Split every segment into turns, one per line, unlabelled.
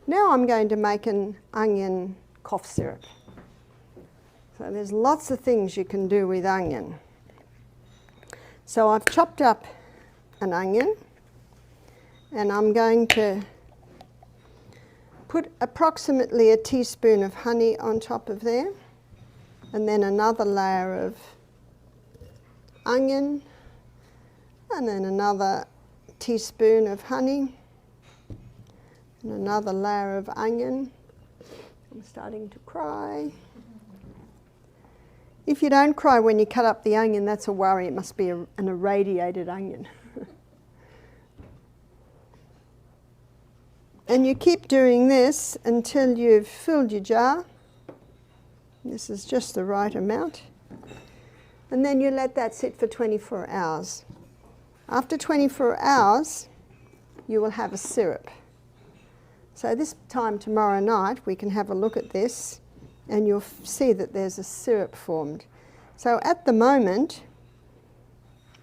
Now I'm going to make an onion cough syrup. So there's lots of things you can do with onion. So I've chopped up an onion, and I'm going to put approximately a teaspoon of honey on top of there, and then another layer of onion, and then another teaspoon of honey, and another layer of onion. I'm starting to cry. If you don't cry when you cut up the onion, that's a worry. It must be an irradiated onion. And you keep doing this until you've filled your jar. This is just the right amount. And then you let that sit for 24 hours. After 24 hours, you will have a syrup. So this time tomorrow night, we can have a look at this, and you'll see that there's a syrup formed. So at the moment,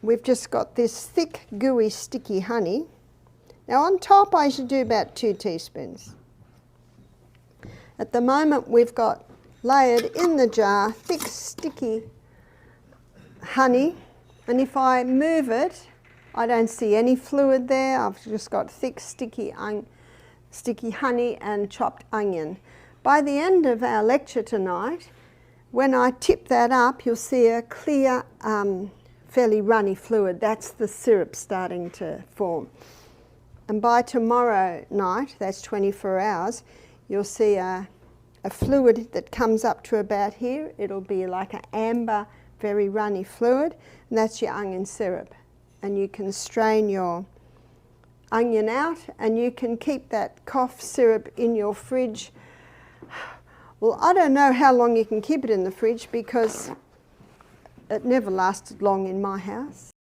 we've just got this thick, gooey, sticky honey. Now on top, I should do about 2 teaspoons. At the moment, we've got layered in the jar thick, sticky honey, and if I move it, I don't see any fluid there. I've just got thick, sticky honey and chopped onion. By the end of our lecture tonight, when I tip that up, you'll see a clear, fairly runny fluid. That's the syrup starting to form. And by tomorrow night, that's 24 hours, you'll see a fluid that comes up to about here. It'll be like an amber, very runny fluid, and that's your onion syrup. And you can strain your onion out, and you can keep that cough syrup in your fridge. Well, I don't know how long you can keep it in the fridge, because it never lasted long in my house.